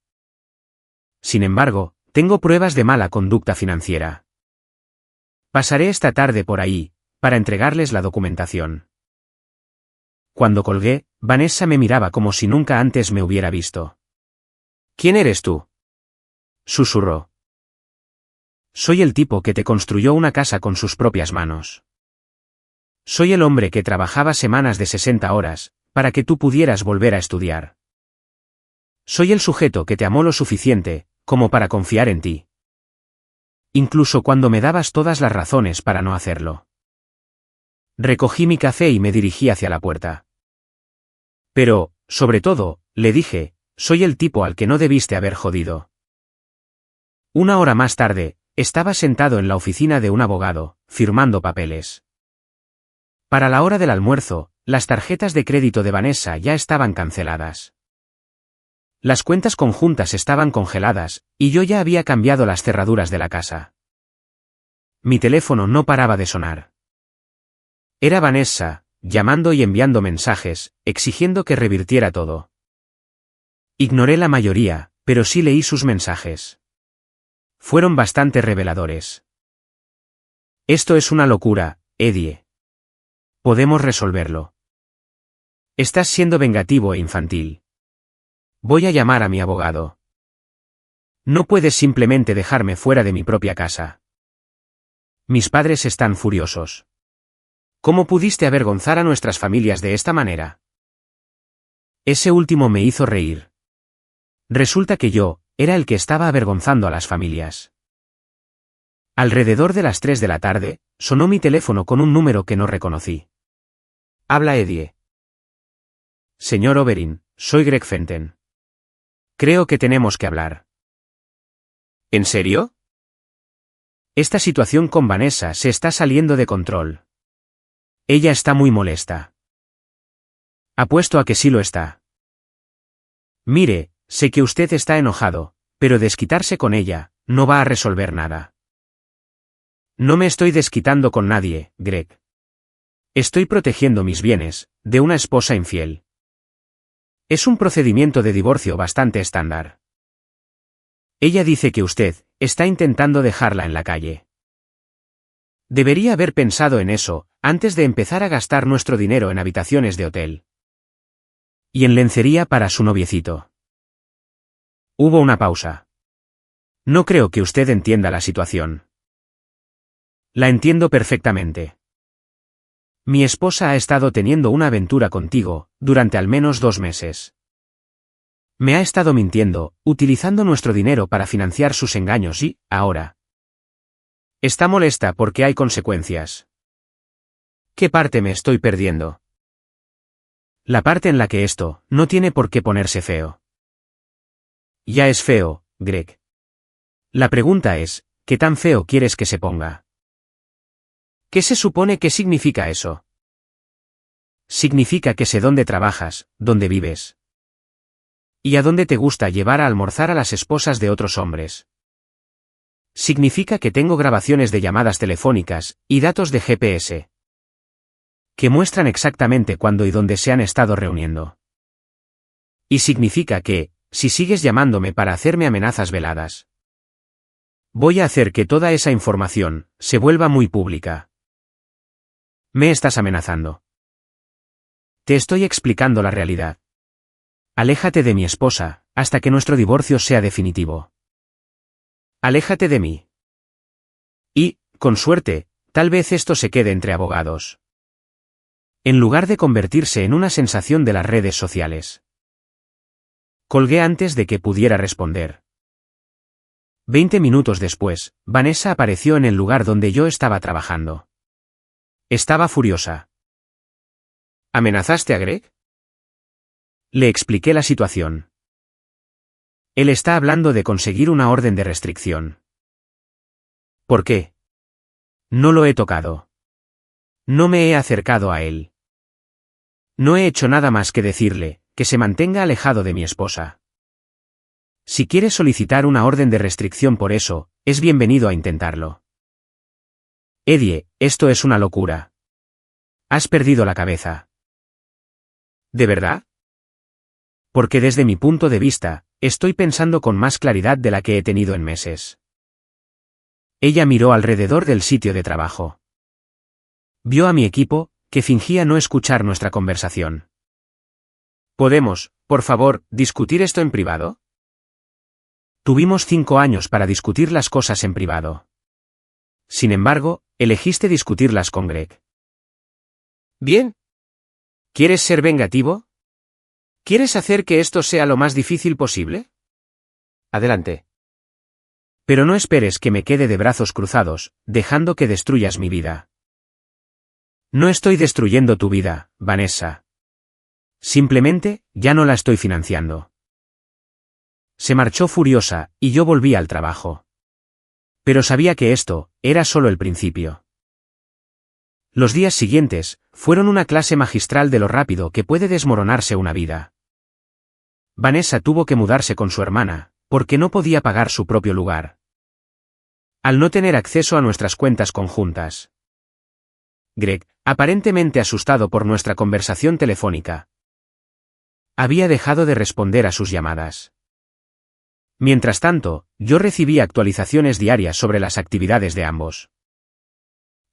Sin embargo, tengo pruebas de mala conducta financiera. Pasaré esta tarde por ahí, para entregarles la documentación. Cuando colgué, Vanessa me miraba como si nunca antes me hubiera visto. ¿Quién eres tú?, susurró. Soy el tipo que te construyó una casa con sus propias manos. Soy el hombre que trabajaba semanas de 60 horas, para que tú pudieras volver a estudiar. Soy el sujeto que te amó lo suficiente, como para confiar en ti. Incluso cuando me dabas todas las razones para no hacerlo. Recogí mi café y me dirigí hacia la puerta. Pero, sobre todo, le dije, soy el tipo al que no debiste haber jodido. Una hora más tarde, estaba sentado en la oficina de un abogado, firmando papeles. Para la hora del almuerzo, las tarjetas de crédito de Vanessa ya estaban canceladas. Las cuentas conjuntas estaban congeladas, y yo ya había cambiado las cerraduras de la casa. Mi teléfono no paraba de sonar. Era Vanessa, llamando y enviando mensajes, exigiendo que revirtiera todo. Ignoré la mayoría, pero sí leí sus mensajes. Fueron bastante reveladores. Esto es una locura, Eddie. Podemos resolverlo. Estás siendo vengativo e infantil. Voy a llamar a mi abogado. No puedes simplemente dejarme fuera de mi propia casa. Mis padres están furiosos. ¿Cómo pudiste avergonzar a nuestras familias de esta manera? Ese último me hizo reír. Resulta que yo, era el que estaba avergonzando a las familias. Alrededor de las 3 de la tarde, sonó mi teléfono con un número que no reconocí. Habla Eddie. Señor Oberyn, soy Greg Fenton. Creo que tenemos que hablar. ¿En serio? Esta situación con Vanessa se está saliendo de control. Ella está muy molesta. Apuesto a que sí lo está. Mire, sé que usted está enojado, pero desquitarse con ella, no va a resolver nada. No me estoy desquitando con nadie, Greg. Estoy protegiendo mis bienes, de una esposa infiel. Es un procedimiento de divorcio bastante estándar. Ella dice que usted está intentando dejarla en la calle. Debería haber pensado en eso, antes de empezar a gastar nuestro dinero en habitaciones de hotel. Y en lencería para su noviecito. Hubo una pausa. No creo que usted entienda la situación. La entiendo perfectamente. Mi esposa ha estado teniendo una aventura contigo, durante al menos 2 meses. Me ha estado mintiendo, utilizando nuestro dinero para financiar sus engaños y, ahora, está molesta porque hay consecuencias. ¿Qué parte me estoy perdiendo? La parte en la que esto no tiene por qué ponerse feo. Ya es feo, Greg. La pregunta es, ¿qué tan feo quieres que se ponga? ¿Qué se supone que significa eso? Significa que sé dónde trabajas, dónde vives. Y a dónde te gusta llevar a almorzar a las esposas de otros hombres. Significa que tengo grabaciones de llamadas telefónicas, y datos de GPS. Que muestran exactamente cuándo y dónde se han estado reuniendo. Y significa que, si sigues llamándome para hacerme amenazas veladas, voy a hacer que toda esa información se vuelva muy pública. Me estás amenazando. Te estoy explicando la realidad. Aléjate de mi esposa, hasta que nuestro divorcio sea definitivo. Aléjate de mí. Y, con suerte, tal vez esto se quede entre abogados. En lugar de convertirse en una sensación de las redes sociales. Colgué antes de que pudiera responder. 20 minutos después, Vanessa apareció en el lugar donde yo estaba trabajando. Estaba furiosa. ¿Amenazaste a Greg? Le expliqué la situación. Él está hablando de conseguir una orden de restricción. ¿Por qué? No lo he tocado. No me he acercado a él. No he hecho nada más que decirle que se mantenga alejado de mi esposa. Si quieres solicitar una orden de restricción por eso, es bienvenido a intentarlo. Eddie, esto es una locura. Has perdido la cabeza. ¿De verdad? Porque desde mi punto de vista, estoy pensando con más claridad de la que he tenido en meses. Ella miró alrededor del sitio de trabajo. Vio a mi equipo, que fingía no escuchar nuestra conversación. ¿Podemos, por favor, discutir esto en privado? Tuvimos 5 años para discutir las cosas en privado. Sin embargo, elegiste discutirlas con Greg. Bien. ¿Quieres ser vengativo? ¿Quieres hacer que esto sea lo más difícil posible? Adelante. Pero no esperes que me quede de brazos cruzados, dejando que destruyas mi vida. No estoy destruyendo tu vida, Vanessa. Simplemente, ya no la estoy financiando. Se marchó furiosa, y yo volví al trabajo. Pero sabía que esto era solo el principio. Los días siguientes fueron una clase magistral de lo rápido que puede desmoronarse una vida. Vanessa tuvo que mudarse con su hermana, porque no podía pagar su propio lugar. Al no tener acceso a nuestras cuentas conjuntas. Greg, aparentemente asustado por nuestra conversación telefónica, había dejado de responder a sus llamadas. Mientras tanto, yo recibía actualizaciones diarias sobre las actividades de ambos.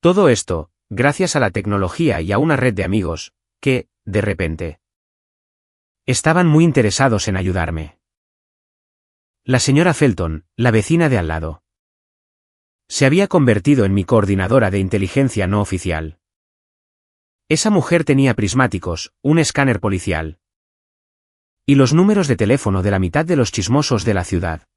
Todo esto, gracias a la tecnología y a una red de amigos, que, de repente, estaban muy interesados en ayudarme. La señora Felton, la vecina de al lado, se había convertido en mi coordinadora de inteligencia no oficial. Esa mujer tenía prismáticos, un escáner policial y los números de teléfono de la mitad de los chismosos de la ciudad.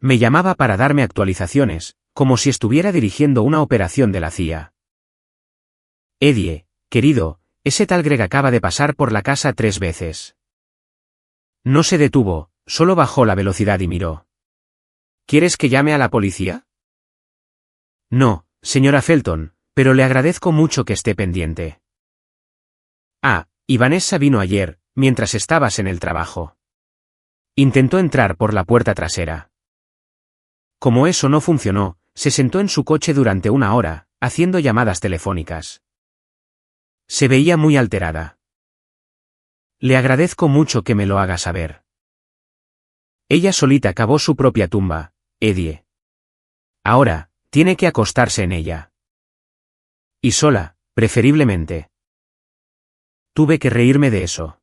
Me llamaba para darme actualizaciones, como si estuviera dirigiendo una operación de la CIA. Eddie, querido, ese tal Greg acaba de pasar por la casa 3 veces. No se detuvo, solo bajó la velocidad y miró. ¿Quieres que llame a la policía? No, señora Felton, pero le agradezco mucho que esté pendiente. Ah, y Vanessa vino ayer, mientras estabas en el trabajo. Intentó entrar por la puerta trasera. Como eso no funcionó, se sentó en su coche durante 1 hora, haciendo llamadas telefónicas. Se veía muy alterada. Le agradezco mucho que me lo haga saber. Ella solita cavó su propia tumba, Eddie. Ahora, tiene que acostarse en ella. Y sola, preferiblemente. Tuve que reírme de eso.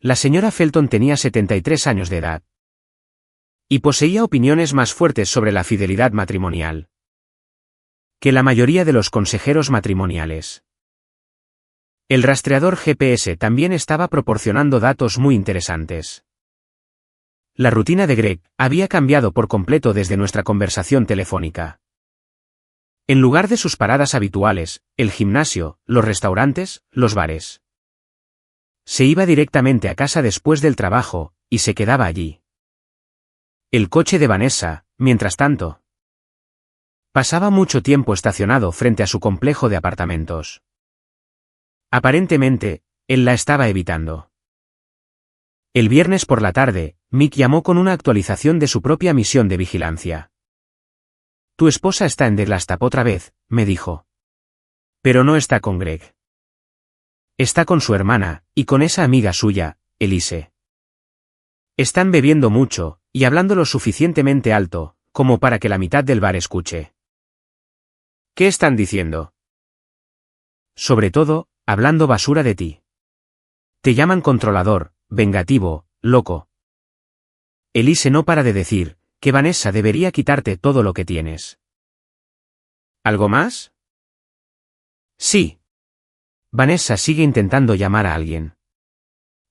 La señora Felton tenía 73 años de edad. Y poseía opiniones más fuertes sobre la fidelidad matrimonial que la mayoría de los consejeros matrimoniales. El rastreador GPS también estaba proporcionando datos muy interesantes. La rutina de Greg había cambiado por completo desde nuestra conversación telefónica. En lugar de sus paradas habituales, el gimnasio, los restaurantes, los bares, se iba directamente a casa después del trabajo, y se quedaba allí. El coche de Vanessa, mientras tanto, pasaba mucho tiempo estacionado frente a su complejo de apartamentos. Aparentemente, él la estaba evitando. El viernes por la tarde, Mick llamó con una actualización de su propia misión de vigilancia. Tu esposa está en The Glasstap otra vez, me dijo. Pero no está con Greg. Está con su hermana, y con esa amiga suya, Elise. Están bebiendo mucho, y hablando lo suficientemente alto, como para que la mitad del bar escuche. ¿Qué están diciendo? Sobre todo, hablando basura de ti. Te llaman controlador, vengativo, loco. Elise no para de decir que Vanessa debería quitarte todo lo que tienes. ¿Algo más? Sí. Vanessa sigue intentando llamar a alguien.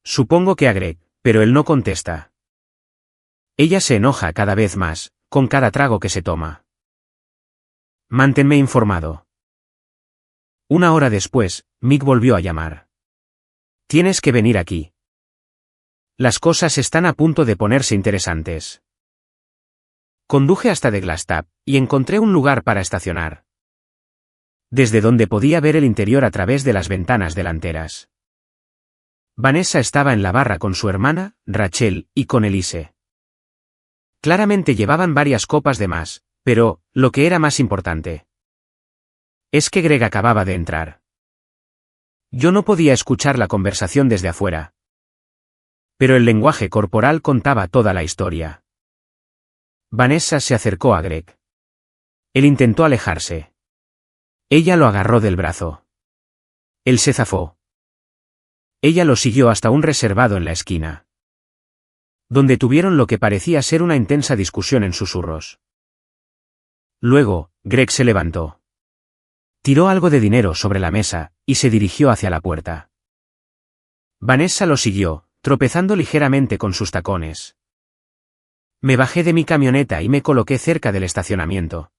Supongo que a Greg, pero él no contesta. Ella se enoja cada vez más, con cada trago que se toma. Manténme informado. Una hora después, Mick volvió a llamar. Tienes que venir aquí. Las cosas están a punto de ponerse interesantes. Conduje hasta The Glass Tap, y encontré un lugar para estacionar. Desde donde podía ver el interior a través de las ventanas delanteras. Vanessa estaba en la barra con su hermana, Rachel, y con Elise. Claramente llevaban varias copas de más, pero, lo que era más importante, es que Greg acababa de entrar. Yo no podía escuchar la conversación desde afuera. Pero el lenguaje corporal contaba toda la historia. Vanessa se acercó a Greg. Él intentó alejarse. Ella lo agarró del brazo. Él se zafó. Ella lo siguió hasta un reservado en la esquina, donde tuvieron lo que parecía ser una intensa discusión en susurros. Luego, Greg se levantó. Tiró algo de dinero sobre la mesa, y se dirigió hacia la puerta. Vanessa lo siguió, tropezando ligeramente con sus tacones. Me bajé de mi camioneta y me coloqué cerca del estacionamiento.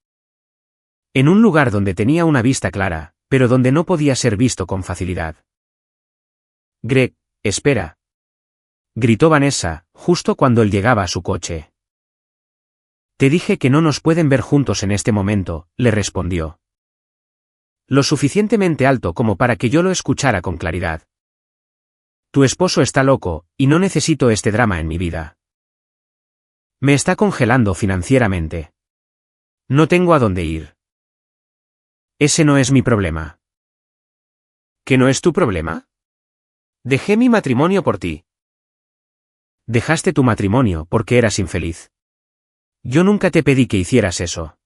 En un lugar donde tenía una vista clara, pero donde no podía ser visto con facilidad. Greg, espera. Gritó Vanessa, justo cuando él llegaba a su coche. Te dije que no nos pueden ver juntos en este momento, le respondió. Lo suficientemente alto como para que yo lo escuchara con claridad. Tu esposo está loco, y no necesito este drama en mi vida. Me está congelando financieramente. No tengo a dónde ir. Ese no es mi problema. ¿Qué no es tu problema? Dejé mi matrimonio por ti. Dejaste tu matrimonio porque eras infeliz. Yo nunca te pedí que hicieras eso.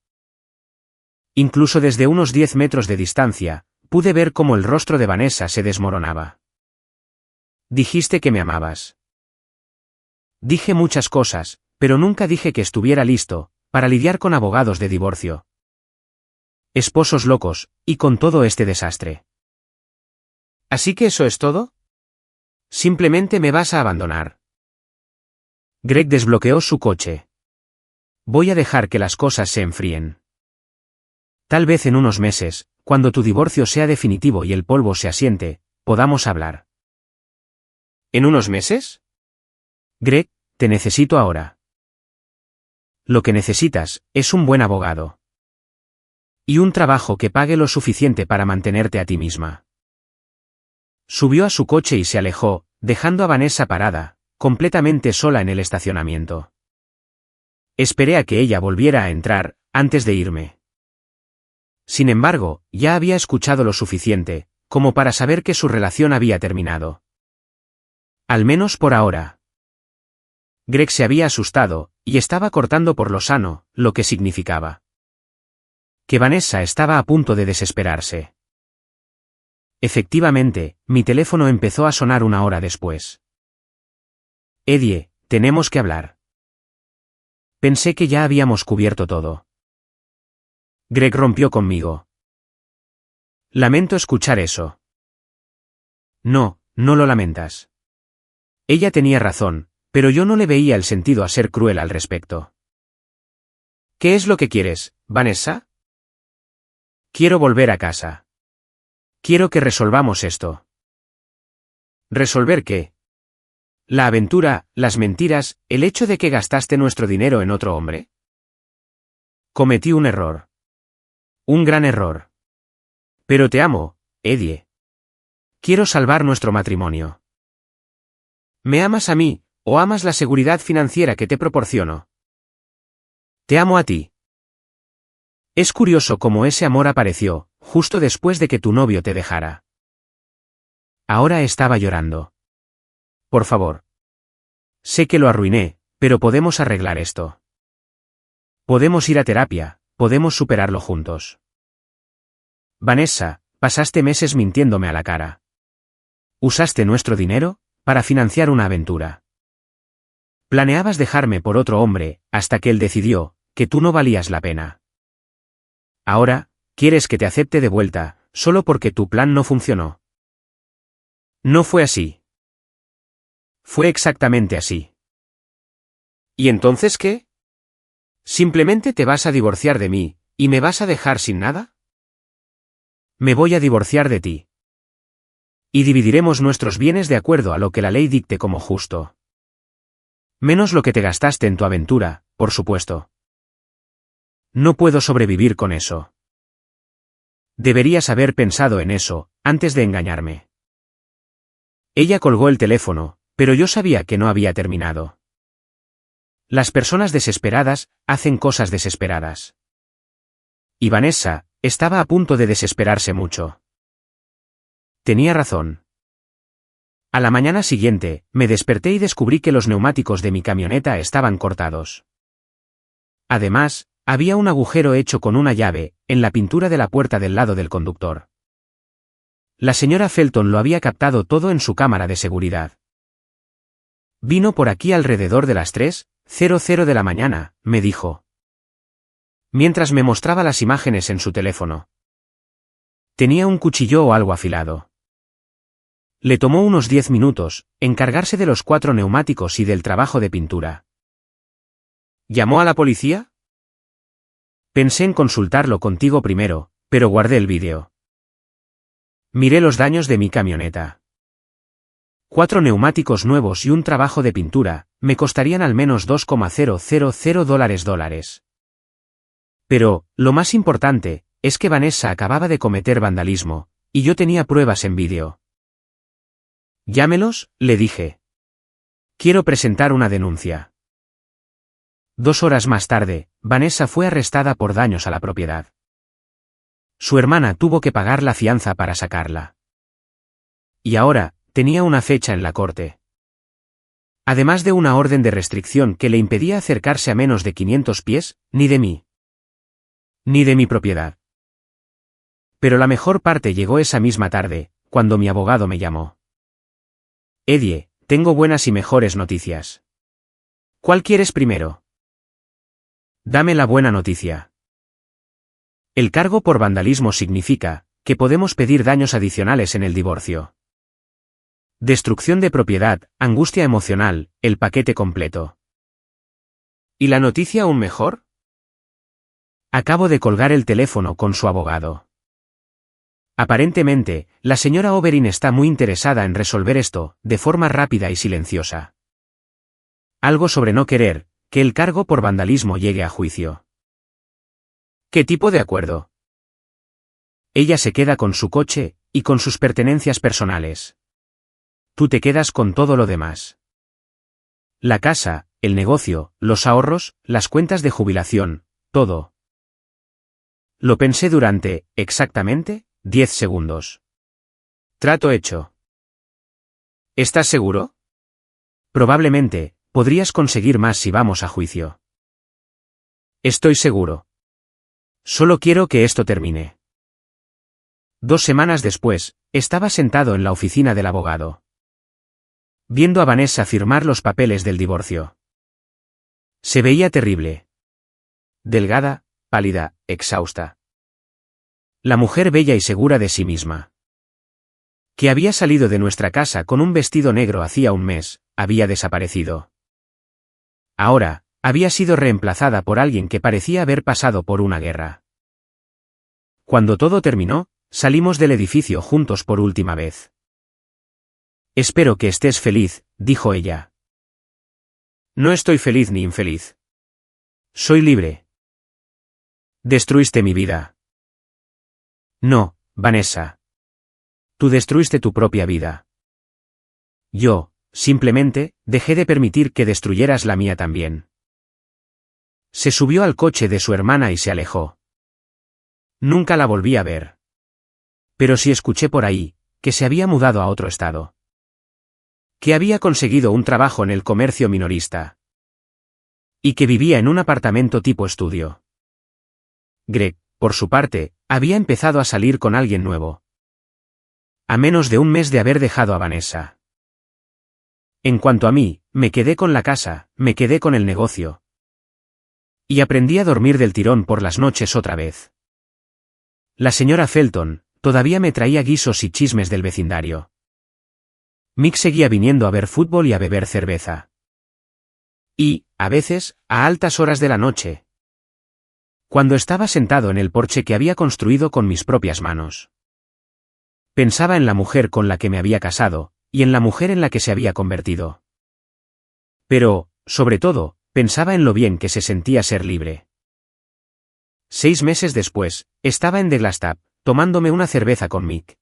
Incluso desde unos 10 metros de distancia, pude ver cómo el rostro de Vanessa se desmoronaba. Dijiste que me amabas. Dije muchas cosas, pero nunca dije que estuviera listo para lidiar con abogados de divorcio, esposos locos, y con todo este desastre. ¿Así que eso es todo? Simplemente me vas a abandonar. Greg desbloqueó su coche. Voy a dejar que las cosas se enfríen. Tal vez en unos meses, cuando tu divorcio sea definitivo y el polvo se asiente, podamos hablar. ¿En unos meses? Greg, te necesito ahora. Lo que necesitas es un buen abogado. Y un trabajo que pague lo suficiente para mantenerte a ti misma. Subió a su coche y se alejó, dejando a Vanessa parada, completamente sola en el estacionamiento. Esperé a que ella volviera a entrar, antes de irme. Sin embargo, ya había escuchado lo suficiente, como para saber que su relación había terminado. Al menos por ahora. Greg se había asustado, y estaba cortando por lo sano, lo que significaba que Vanessa estaba a punto de desesperarse. Efectivamente, mi teléfono empezó a sonar una hora después. Eddie, tenemos que hablar. Pensé que ya habíamos cubierto todo. Greg rompió conmigo. Lamento escuchar eso. No, no lo lamentas. Ella tenía razón, pero yo no le veía el sentido a ser cruel al respecto. ¿Qué es lo que quieres, Vanessa? Quiero volver a casa. Quiero que resolvamos esto. ¿Resolver qué? La aventura, las mentiras, el hecho de que gastaste nuestro dinero en otro hombre. Cometí un error. Un gran error. Pero te amo, Eddie. Quiero salvar nuestro matrimonio. ¿Me amas a mí, o amas la seguridad financiera que te proporciono? Te amo a ti. Es curioso cómo ese amor apareció, justo después de que tu novio te dejara. Ahora estaba llorando. Por favor. Sé que lo arruiné, pero podemos arreglar esto. Podemos ir a terapia, podemos superarlo juntos. Vanessa, pasaste meses mintiéndome a la cara. Usaste nuestro dinero para financiar una aventura. Planeabas dejarme por otro hombre, hasta que él decidió que tú no valías la pena. Ahora, quieres que te acepte de vuelta, solo porque tu plan no funcionó. No fue así. Fue exactamente así. ¿Y entonces qué? ¿Simplemente te vas a divorciar de mí, y me vas a dejar sin nada? Me voy a divorciar de ti. Y dividiremos nuestros bienes de acuerdo a lo que la ley dicte como justo. Menos lo que te gastaste en tu aventura, por supuesto. No puedo sobrevivir con eso. Deberías haber pensado en eso, antes de engañarme. Ella colgó el teléfono, pero yo sabía que no había terminado. Las personas desesperadas hacen cosas desesperadas. Y Vanessa estaba a punto de desesperarse mucho. Tenía razón. A la mañana siguiente, me desperté y descubrí que los neumáticos de mi camioneta estaban cortados. Además, había un agujero hecho con una llave, en la pintura de la puerta del lado del conductor. La señora Felton lo había captado todo en su cámara de seguridad. Vino por aquí alrededor de las 3:00 de la mañana, me dijo. Mientras me mostraba las imágenes en su teléfono. Tenía un cuchillo o algo afilado. Le tomó unos 10 minutos, encargarse de los 4 neumáticos y del trabajo de pintura. ¿Llamó a la policía? Pensé en consultarlo contigo primero, pero guardé el vídeo. Miré los daños de mi camioneta. 4 neumáticos nuevos y un trabajo de pintura, me costarían al menos $2,000. Pero, lo más importante, es que Vanessa acababa de cometer vandalismo, y yo tenía pruebas en vídeo. Llámelos, le dije. Quiero presentar una denuncia. 2 horas más tarde, Vanessa fue arrestada por daños a la propiedad. Su hermana tuvo que pagar la fianza para sacarla. Y ahora, tenía una fecha en la corte. Además de una orden de restricción que le impedía acercarse a menos de 500 pies, ni de mí. Ni de mi propiedad. Pero la mejor parte llegó esa misma tarde, cuando mi abogado me llamó. Eddie, tengo buenas y mejores noticias. ¿Cuál quieres primero? Dame la buena noticia. El cargo por vandalismo significa que podemos pedir daños adicionales en el divorcio. Destrucción de propiedad, angustia emocional, el paquete completo. ¿Y la noticia aún mejor? Acabo de colgar el teléfono con su abogado. Aparentemente, la señora Oberyn está muy interesada en resolver esto, de forma rápida y silenciosa. Algo sobre no querer que el cargo por vandalismo llegue a juicio. ¿Qué tipo de acuerdo? Ella se queda con su coche y con sus pertenencias personales. Tú te quedas con todo lo demás. La casa, el negocio, los ahorros, las cuentas de jubilación, todo. Lo pensé durante, exactamente, 10 segundos. Trato hecho. ¿Estás seguro? Probablemente, podrías conseguir más si vamos a juicio. Estoy seguro. Solo quiero que esto termine. 2 semanas después, estaba sentado en la oficina del abogado. Viendo a Vanessa firmar los papeles del divorcio. Se veía terrible. Delgada, pálida, exhausta. La mujer bella y segura de sí misma. Que había salido de nuestra casa con un vestido negro hacía un mes, había desaparecido. Ahora, había sido reemplazada por alguien que parecía haber pasado por una guerra. Cuando todo terminó, salimos del edificio juntos por última vez. Espero que estés feliz, dijo ella. No estoy feliz ni infeliz. Soy libre. Destruiste mi vida. No, Vanessa. Tú destruiste tu propia vida. Yo, simplemente, dejé de permitir que destruyeras la mía también. Se subió al coche de su hermana y se alejó. Nunca la volví a ver. Pero sí escuché por ahí, que se había mudado a otro estado. Que había conseguido un trabajo en el comercio minorista. Y que vivía en un apartamento tipo estudio. Greg, por su parte, había empezado a salir con alguien nuevo, a menos de un mes de haber dejado a Vanessa. En cuanto a mí, me quedé con la casa, me quedé con el negocio. Y aprendí a dormir del tirón por las noches otra vez. La señora Felton todavía me traía guisos y chismes del vecindario. Mick seguía viniendo a ver fútbol y a beber cerveza. Y, a veces, a altas horas de la noche. Cuando estaba sentado en el porche que había construido con mis propias manos. Pensaba en la mujer con la que me había casado, y en la mujer en la que se había convertido. Pero, sobre todo, pensaba en lo bien que se sentía ser libre. 6 meses después, estaba en The Glass Tap, tomándome una cerveza con Mick.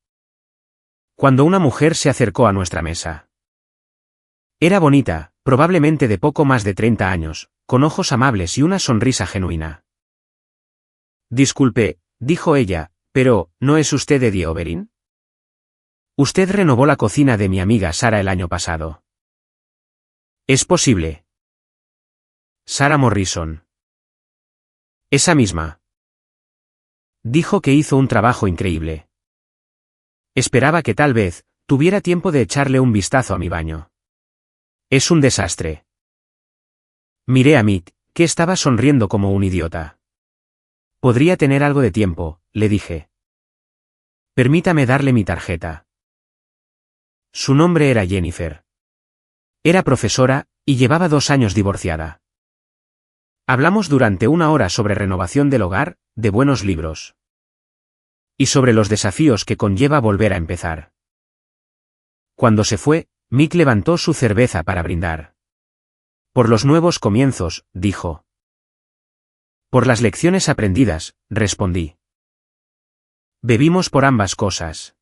Cuando una mujer se acercó a nuestra mesa. Era bonita, probablemente de poco más de 30 años, con ojos amables y una sonrisa genuina. Disculpe, dijo ella, pero, ¿no es usted Eddie Oberyn? Usted renovó la cocina de mi amiga Sara el año pasado. Es posible. Sarah Morrison. Esa misma. Dijo que hizo un trabajo increíble. Esperaba que tal vez tuviera tiempo de echarle un vistazo a mi baño. Es un desastre. Miré a Mick, que estaba sonriendo como un idiota. Podría tener algo de tiempo, le dije. Permítame darle mi tarjeta. Su nombre era Jennifer. Era profesora, y llevaba 2 años divorciada. Hablamos durante 1 hora sobre renovación del hogar, de buenos libros. Y sobre los desafíos que conlleva volver a empezar. Cuando se fue, Mick levantó su cerveza para brindar. Por los nuevos comienzos, dijo. Por las lecciones aprendidas, respondí. Bebimos por ambas cosas.